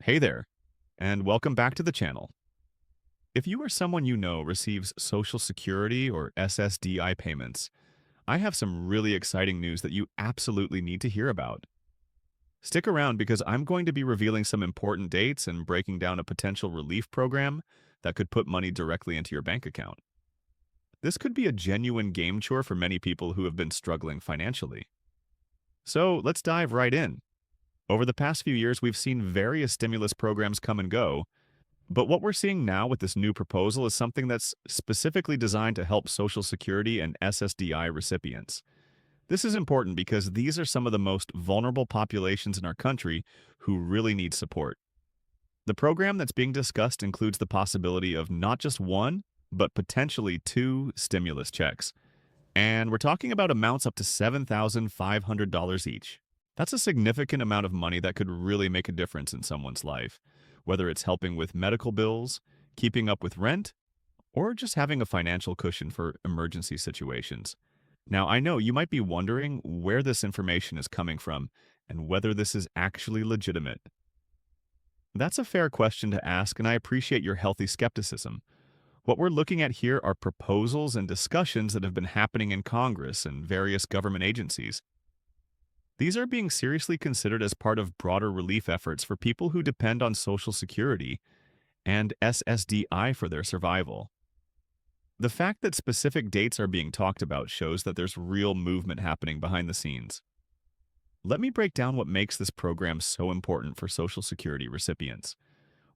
Hey there, and welcome back to the channel. If you or someone you know receives Social Security or SSDI payments, I have some really exciting news that you absolutely need to hear about. Stick around because I'm going to be revealing some important dates and breaking down a potential relief program that could put money directly into your bank account. This could be a genuine game changer for many people who have been struggling financially. So let's dive right in. Over the past few years, we've seen various stimulus programs come and go. But what we're seeing now with this new proposal is something that's specifically designed to help Social Security and SSDI recipients. This is important because these are some of the most vulnerable populations in our country who really need support. The program that's being discussed includes the possibility of not just one, but potentially two stimulus checks. And we're talking about amounts up to $7,500 each. That's a significant amount of money that could really make a difference in someone's life, whether it's helping with medical bills, keeping up with rent, or just having a financial cushion for emergency situations. Now, I know you might be wondering where this information is coming from and whether this is actually legitimate. That's a fair question to ask, and I appreciate your healthy skepticism. What we're looking at here are proposals and discussions that have been happening in Congress and various government agencies. These are being seriously considered as part of broader relief efforts for people who depend on Social Security and SSDI for their survival. The fact that specific dates are being talked about shows that there's real movement happening behind the scenes. Let me break down what makes this program so important for Social Security recipients.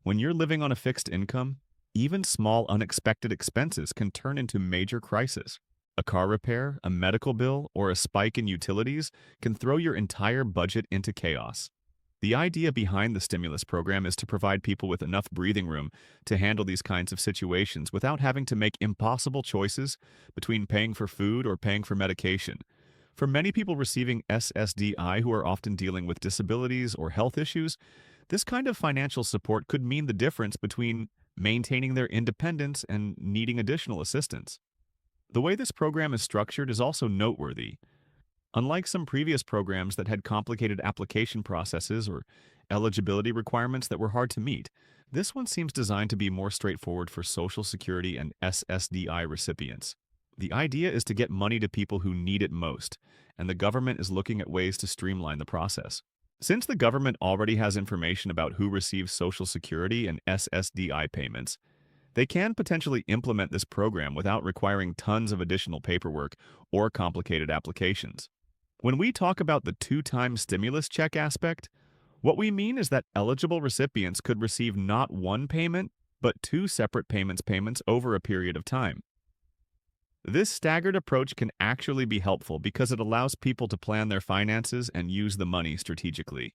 When you're living on a fixed income, even small unexpected expenses can turn into major crises. A car repair, a medical bill, or a spike in utilities can throw your entire budget into chaos. The idea behind the stimulus program is to provide people with enough breathing room to handle these kinds of situations without having to make impossible choices between paying for food or paying for medication. For many people receiving SSDI who are often dealing with disabilities or health issues, this kind of financial support could mean the difference between maintaining their independence and needing additional assistance. The way this program is structured is also noteworthy. Unlike some previous programs that had complicated application processes or eligibility requirements that were hard to meet, this one seems designed to be more straightforward for Social Security and SSDI recipients. The idea is to get money to people who need it most, and the government is looking at ways to streamline the process. Since the government already has information about who receives Social Security and SSDI payments, they can potentially implement this program without requiring tons of additional paperwork or complicated applications. When we talk about the two-time stimulus check aspect, what we mean is that eligible recipients could receive not one payment, but two separate payments over a period of time. This staggered approach can actually be helpful because it allows people to plan their finances and use the money strategically.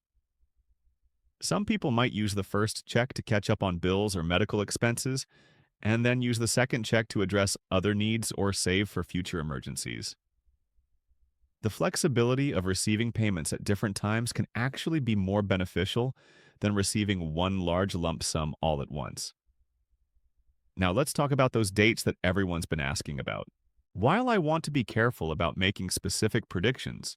Some people might use the first check to catch up on bills or medical expenses, and then use the second check to address other needs or save for future emergencies. The flexibility of receiving payments at different times can actually be more beneficial than receiving one large lump sum all at once. Now let's talk about those dates that everyone's been asking about. While I want to be careful about making specific predictions,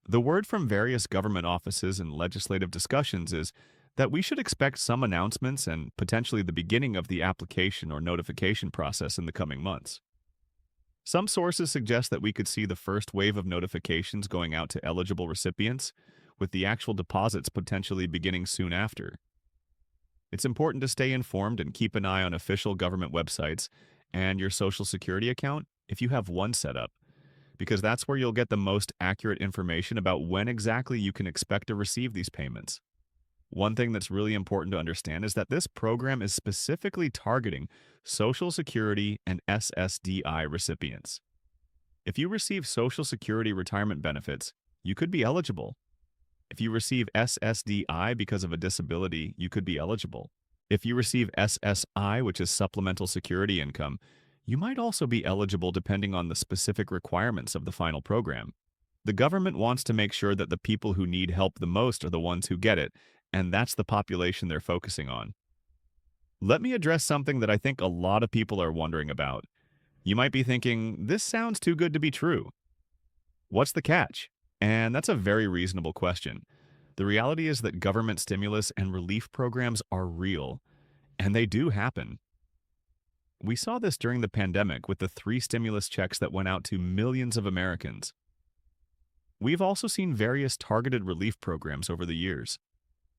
the word from various government offices and legislative discussions is that we should expect some announcements and potentially the beginning of the application or notification process in the coming months. Some sources suggest that we could see the first wave of notifications going out to eligible recipients, with the actual deposits potentially beginning soon after. It's important to stay informed and keep an eye on official government websites and your Social Security account if you have one set up, because that's where you'll get the most accurate information about when exactly you can expect to receive these payments. One thing that's really important to understand is that this program is specifically targeting Social Security and SSDI recipients. If you receive Social Security retirement benefits, you could be eligible. If you receive SSDI because of a disability, you could be eligible. If you receive SSI, which is supplemental security income, you might also be eligible depending on the specific requirements of the final program. The government wants to make sure that the people who need help the most are the ones who get it, and that's the population they're focusing on. Let me address something that I think a lot of people are wondering about. You might be thinking, this sounds too good to be true. What's the catch? And that's a very reasonable question. The reality is that government stimulus and relief programs are real, and they do happen. We saw this during the pandemic with the 3 stimulus checks that went out to millions of Americans. We've also seen various targeted relief programs over the years.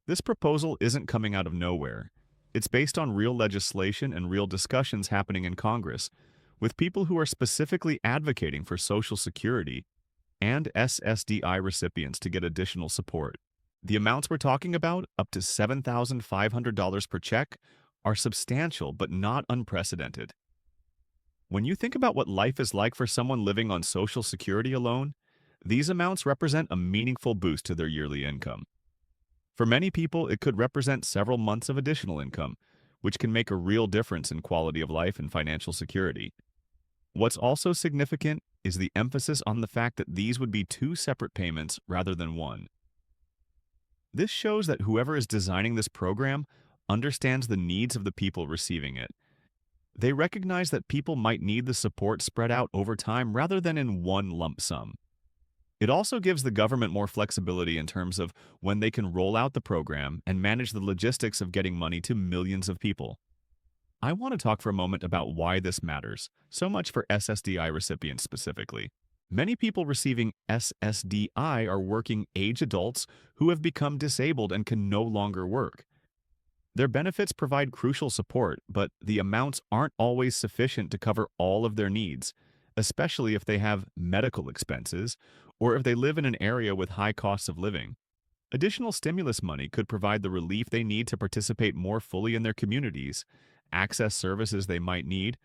This proposal isn't coming out of nowhere. It's based on real legislation and real discussions happening in Congress, with people who are specifically advocating for Social Security and SSDI recipients to get additional support. The amounts we're talking about, up to $7,500 per check, are substantial but not unprecedented. When you think about what life is like for someone living on Social Security alone, these amounts represent a meaningful boost to their yearly income. For many people, it could represent several months of additional income, which can make a real difference in quality of life and financial security. What's also significant is the emphasis on the fact that these would be 2 separate payments rather than one. This shows that whoever is designing this program understands the needs of the people receiving it. They recognize that people might need the support spread out over time rather than in one lump sum. It also gives the government more flexibility in terms of when they can roll out the program and manage the logistics of getting money to millions of people. I want to talk for a moment about why this matters, so much for SSDI recipients specifically. Many people receiving SSDI are working-age adults who have become disabled and can no longer work. Their benefits provide crucial support, but the amounts aren't always sufficient to cover all of their needs, especially if they have medical expenses or if they live in an area with high costs of living. Additional stimulus money could provide the relief they need to participate more fully in their communities, access services they might need,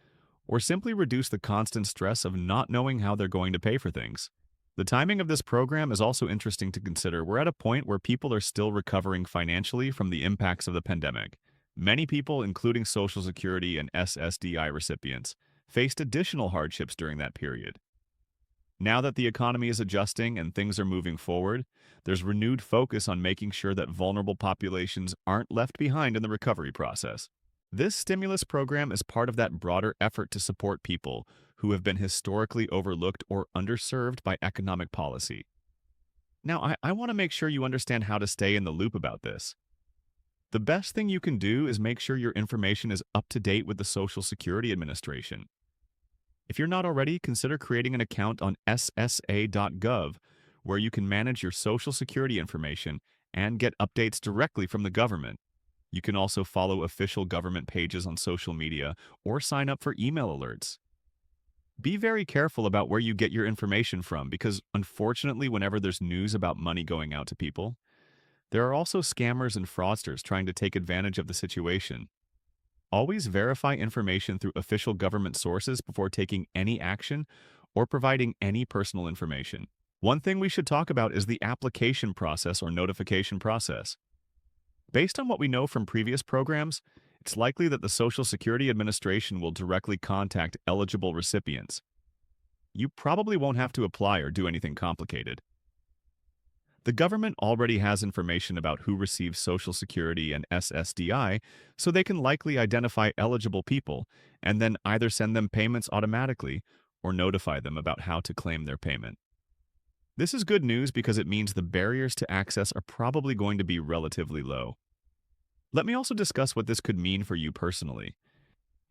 or simply reduce the constant stress of not knowing how they're going to pay for things. The timing of this program is also interesting to consider. We're at a point where people are still recovering financially from the impacts of the pandemic. Many people, including Social Security and SSDI recipients, faced additional hardships during that period. Now that the economy is adjusting and things are moving forward, there's renewed focus on making sure that vulnerable populations aren't left behind in the recovery process. This stimulus program is part of that broader effort to support people who have been historically overlooked or underserved by economic policy. Now, I want to make sure you understand how to stay in the loop about this. The best thing you can do is make sure your information is up to date with the Social Security Administration. If you're not already, consider creating an account on ssa.gov, where you can manage your Social Security information and get updates directly from the government. You can also follow official government pages on social media or sign up for email alerts. Be very careful about where you get your information from because, unfortunately, whenever there's news about money going out to people, there are also scammers and fraudsters trying to take advantage of the situation. Always verify information through official government sources before taking any action or providing any personal information. One thing we should talk about is the application process or notification process. Based on what we know from previous programs, it's likely that the Social Security Administration will directly contact eligible recipients. You probably won't have to apply or do anything complicated. The government already has information about who receives Social Security and SSDI, so they can likely identify eligible people and then either send them payments automatically or notify them about how to claim their payment. This is good news because it means the barriers to access are probably going to be relatively low. Let me also discuss what this could mean for you personally.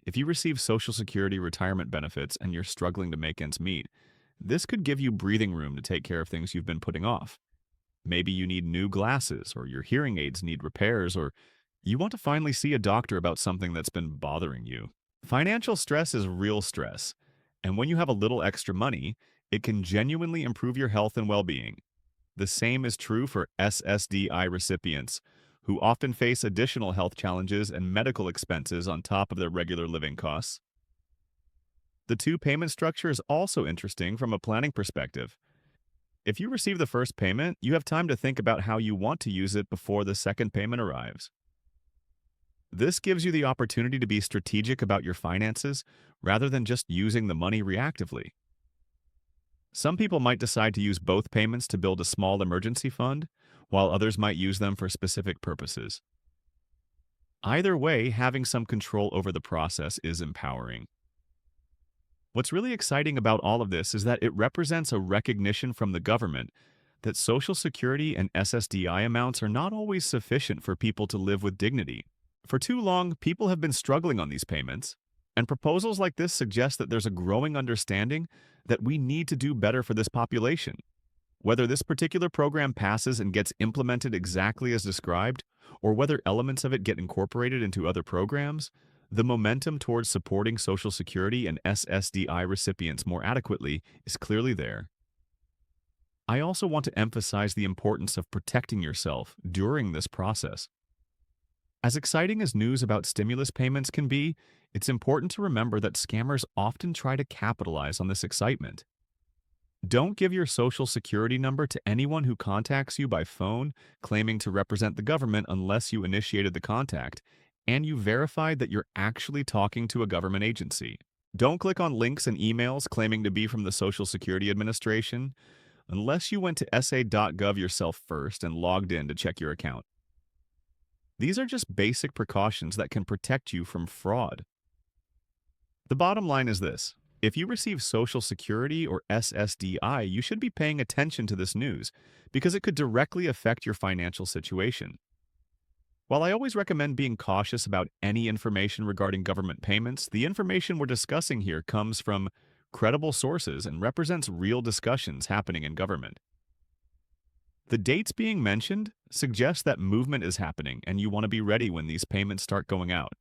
If you receive Social Security retirement benefits and you're struggling to make ends meet, this could give you breathing room to take care of things you've been putting off. Maybe you need new glasses, or your hearing aids need repairs, or you want to finally see a doctor about something that's been bothering you. Financial stress is real stress, and when you have a little extra money, it can genuinely improve your health and well-being. The same is true for SSDI recipients, who often face additional health challenges and medical expenses on top of their regular living costs. The 2 payment structure is also interesting from a planning perspective. If you receive the first payment, you have time to think about how you want to use it before the second payment arrives. This gives you the opportunity to be strategic about your finances rather than just using the money reactively. Some people might decide to use both payments to build a small emergency fund, while others might use them for specific purposes. Either way, having some control over the process is empowering. What's really exciting about all of this is that it represents a recognition from the government that Social Security and SSDI amounts are not always sufficient for people to live with dignity. For too long, people have been struggling on these payments, and proposals like this suggest that there's a growing understanding that we need to do better for this population. Whether this particular program passes and gets implemented exactly as described, or whether elements of it get incorporated into other programs, the momentum towards supporting Social Security and SSDI recipients more adequately is clearly there. I also want to emphasize the importance of protecting yourself during this process. As exciting as news about stimulus payments can be, it's important to remember that scammers often try to capitalize on this excitement. Don't give your Social Security number to anyone who contacts you by phone claiming to represent the government unless you initiated the contact and you verified that you're actually talking to a government agency. Don't click on links and emails claiming to be from the Social Security Administration unless you went to sa.gov yourself first and logged in to check your account. These are just basic precautions that can protect you from fraud. The bottom line is this. If you receive Social Security or SSDI, you should be paying attention to this news because it could directly affect your financial situation. While I always recommend being cautious about any information regarding government payments, the information we're discussing here comes from credible sources and represents real discussions happening in government. The dates being mentioned suggest that movement is happening and you want to be ready when these payments start going out.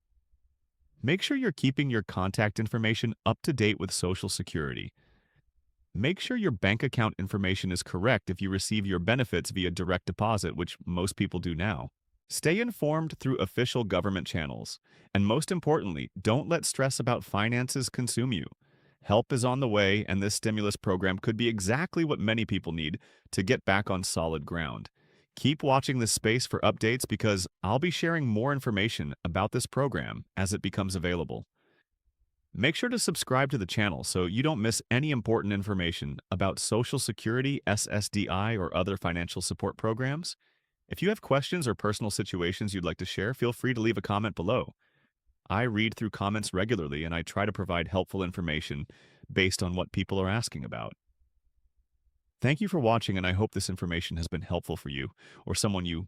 Make sure you're keeping your contact information up to date with Social Security. Make sure your bank account information is correct if you receive your benefits via direct deposit, which most people do now. Stay informed through official government channels. And most importantly, don't let stress about finances consume you. Help is on the way, and this stimulus program could be exactly what many people need to get back on solid ground. Keep watching this space for updates because I'll be sharing more information about this program as it becomes available. Make sure to subscribe to the channel so you don't miss any important information about Social Security, SSDI, or other financial support programs. If you have questions or personal situations you'd like to share, feel free to leave a comment below. I read through comments regularly and I try to provide helpful information based on what people are asking about. Thank you for watching, and I hope this information has been helpful for you or someone you